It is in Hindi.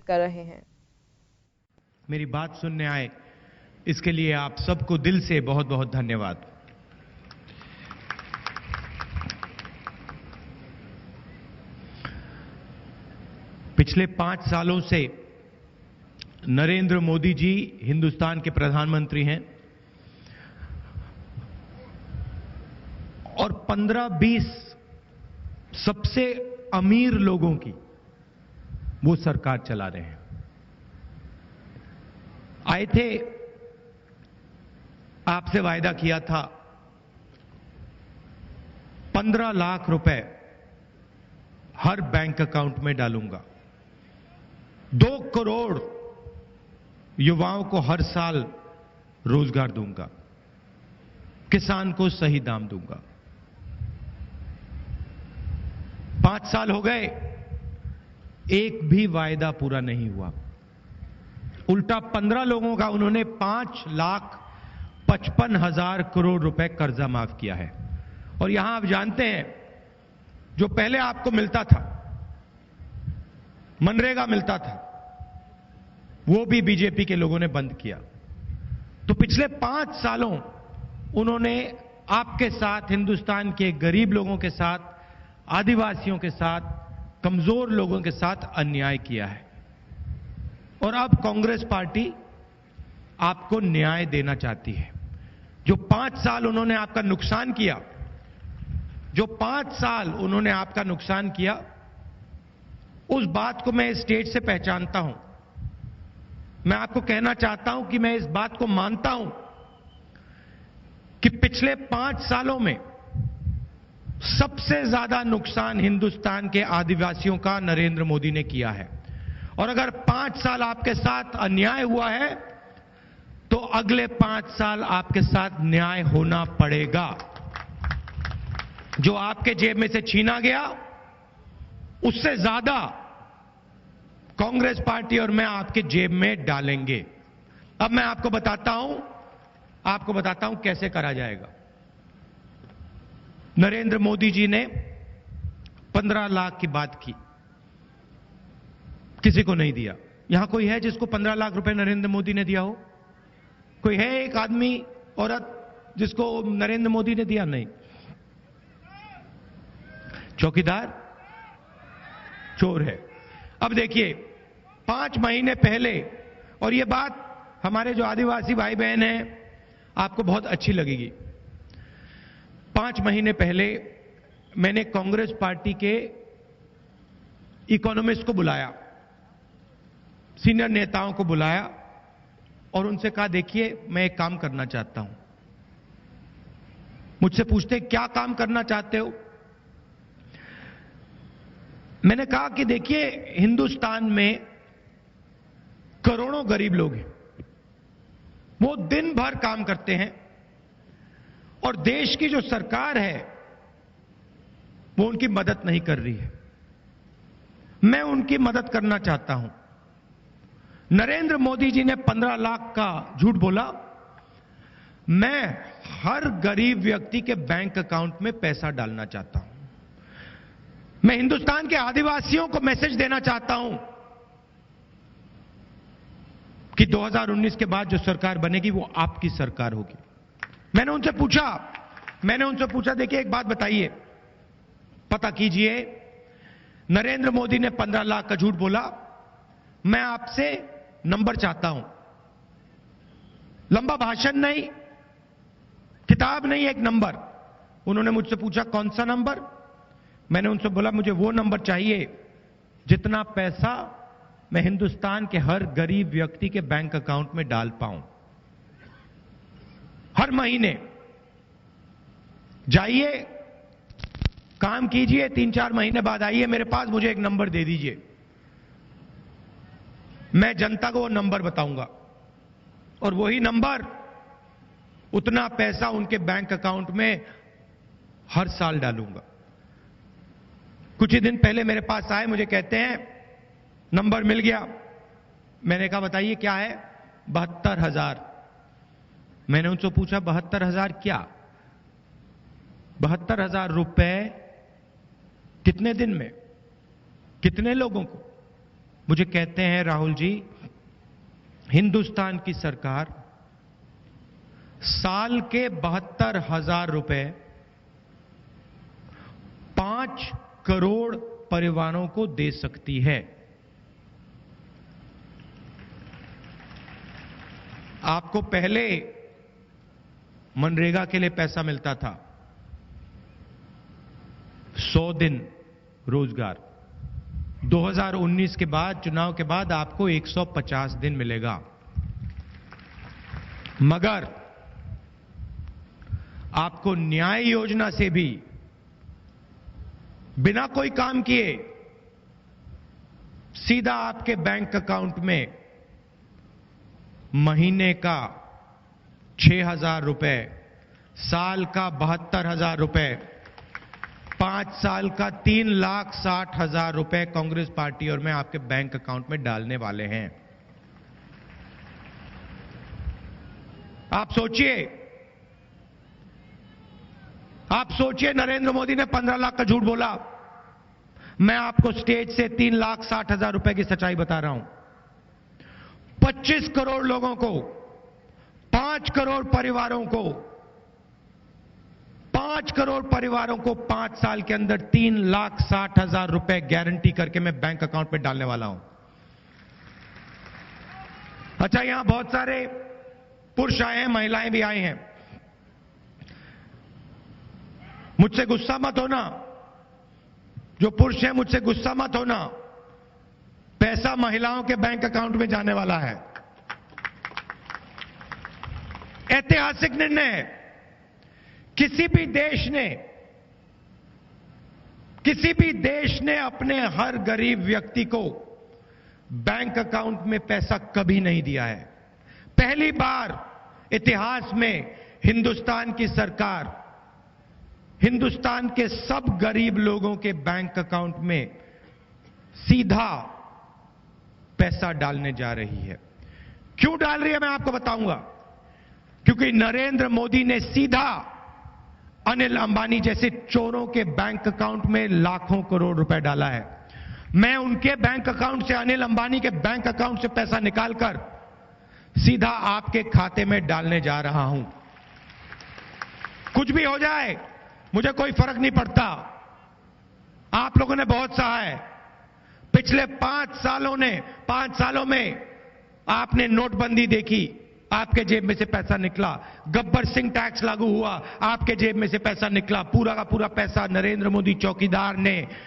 कर रहे हैं। मेरी बात सुनने आए, इसके लिए आप सबको दिल से बहुत बहुत धन्यवाद। पिछले 5 सालों से नरेंद्र मोदी जी हिंदुस्तान के प्रधानमंत्री हैं और 15-20 सबसे अमीर लोगों की वो सरकार चला रहे हैं। आए थे, आपसे वायदा किया था 15 लाख रुपए हर बैंक अकाउंट में डालूंगा, 2 करोड़ युवाओं को हर साल रोजगार दूंगा, किसान को सही दाम दूंगा। 5 साल हो गए, एक भी वायदा पूरा नहीं हुआ। उल्टा 15 लोगों का उन्होंने 5,55,000 करोड़ रुपए कर्जा माफ किया है। और यहां आप जानते हैं, जो पहले आपको मिलता था, मनरेगा मिलता था, वो भी बीजेपी के लोगों ने बंद किया। तो पिछले 5 सालों उन्होंने आपके साथ, हिंदुस्तान के गरीब लोगों के साथ, आदिवासियों के साथ, कमजोर लोगों के साथ अन्याय किया है। और अब कांग्रेस पार्टी आपको न्याय देना चाहती है। जो 5 साल उन्होंने आपका नुकसान किया, जो 5 साल उन्होंने आपका नुकसान किया, उस बात को मैं इस स्टेज से पहचानता हूं। मैं आपको कहना चाहता हूं कि मैं इस बात को मानता हूं कि पिछले 5 सालों में सबसे ज्यादा नुकसान हिंदुस्तान के आदिवासियों का नरेंद्र मोदी ने किया है। और अगर 5 साल आपके साथ अन्याय हुआ है, तो अगले 5 साल आपके साथ न्याय होना पड़ेगा। जो आपके जेब में से छीना गया, उससे ज्यादा कांग्रेस पार्टी और मैं आपके जेब में डालेंगे। अब मैं आपको बताता हूं कैसे करा जाएगा। नरेंद्र मोदी जी ने 15 लाख की बात की, किसी को नहीं दिया। यहां कोई है जिसको 15 लाख रुपए नरेंद्र मोदी ने दिया हो? कोई है एक आदमी, औरत जिसको नरेंद्र मोदी ने दिया? नहीं। चौकीदार चोर है। अब देखिए, 5 महीने पहले, और ये बात हमारे जो आदिवासी भाई बहन हैं आपको बहुत अच्छी लगेगी, 5 महीने पहले मैंने कांग्रेस पार्टी के इकोनॉमिस्ट को बुलाया, सीनियर नेताओं को बुलाया और उनसे कहा, देखिए मैं एक काम करना चाहता हूं। मुझसे पूछते क्या काम करना चाहते हो? मैंने कहा कि देखिए, हिंदुस्तान में करोड़ों गरीब लोग हैं, वो दिन भर काम करते हैं और देश की जो सरकार है वो उनकी मदद नहीं कर रही है। मैं उनकी मदद करना चाहता हूं। नरेंद्र मोदी जी ने 15 लाख का झूठ बोला। मैं हर गरीब व्यक्ति के बैंक अकाउंट में पैसा डालना चाहता हूं। मैं हिंदुस्तान के आदिवासियों को मैसेज देना चाहता हूं कि 2019 के बाद जो सरकार बनेगी वो आपकी सरकार होगी। मैंने उनसे पूछा, देखिए एक बात बताइए, पता कीजिए, नरेंद्र मोदी ने 15 लाख का झूठ बोला, मैं आपसे नंबर चाहता हूं। लंबा भाषण नहीं, किताब नहीं, एक नंबर। उन्होंने मुझसे पूछा कौन सा नंबर? मैंने उनसे बोला, मुझे वो नंबर चाहिए जितना पैसा मैं हिंदुस्तान के हर गरीब व्यक्ति के बैंक अकाउंट में डाल पाऊं। हर महीने जाइए, काम कीजिए, 3-4 महीने बाद आइए मेरे पास, मुझे एक नंबर दे दीजिए। मैं जनता को वो नंबर बताऊंगा और वही नंबर, उतना पैसा उनके बैंक अकाउंट में हर साल डालूंगा। कुछ ही दिन पहले मेरे पास आए, मुझे कहते हैं नंबर मिल गया। मैंने कहा बताइए क्या है? 72,000। मैंने उनसे पूछा 72,000 क्या? 72,000 रुपए कितने दिन में, कितने लोगों को? मुझे कहते हैं राहुल जी, हिंदुस्तान की सरकार साल के 72,000 रुपए 5 करोड़ परिवारों को दे सकती है। आपको पहले मनरेगा के लिए पैसा मिलता था 100 दिन रोजगार। 2019 के बाद, चुनाव के बाद आपको 150 दिन मिलेगा। मगर आपको न्याय योजना से भी बिना कोई काम किए सीधा आपके बैंक अकाउंट में महीने का 6,000 रुपए, साल का 72,000 रुपए, 5 साल का 3,60,000 रुपए कांग्रेस पार्टी और मैं आपके बैंक अकाउंट में डालने वाले हैं। आप सोचिए नरेंद्र मोदी ने 15 लाख का झूठ बोला। मैं आपको स्टेज से 3,60,000 रुपए की सच्चाई बता रहा हूं। 25 करोड़ लोगों को, 5 करोड़ परिवारों को, 5 करोड़ परिवारों को 5 साल के अंदर 3,60,000 रुपए गारंटी करके मैं बैंक अकाउंट में डालने वाला हूं। अच्छा, यहां बहुत सारे पुरुष आए हैं, महिलाएं भी आई हैं। मुझसे गुस्सा मत होना, जो पुरुष हैं मुझसे गुस्सा मत होना। पैसा महिलाओं के बैंक अकाउंट में जाने वाला है। ऐतिहासिक निर्णय है। किसी भी देश ने अपने हर गरीब व्यक्ति को बैंक अकाउंट में पैसा कभी नहीं दिया है। पहली बार इतिहास में हिंदुस्तान की सरकार हिंदुस्तान के सब गरीब लोगों के बैंक अकाउंट में सीधा पैसा डालने जा रही है। क्यों डाल रही है मैं आपको बताऊंगा। क्योंकि नरेंद्र मोदी ने सीधा अनिल अंबानी जैसे चोरों के बैंक अकाउंट में लाखों करोड़ रुपए डाला है। मैं उनके बैंक अकाउंट से, अनिल अंबानी के बैंक अकाउंट से पैसा निकालकर सीधा आपके खाते में डालने जा रहा हूं। कुछ भी हो जाए मुझे कोई फर्क नहीं पड़ता। आप लोगों ने बहुत सहा है। पिछले 5 सालों में आपने नोटबंदी देखी, आपके जेब में से पैसा निकला। गब्बर सिंह टैक्स लागू हुआ, आपके जेब में से पैसा निकला। पूरा का पूरा पैसा नरेंद्र मोदी चौकीदार ने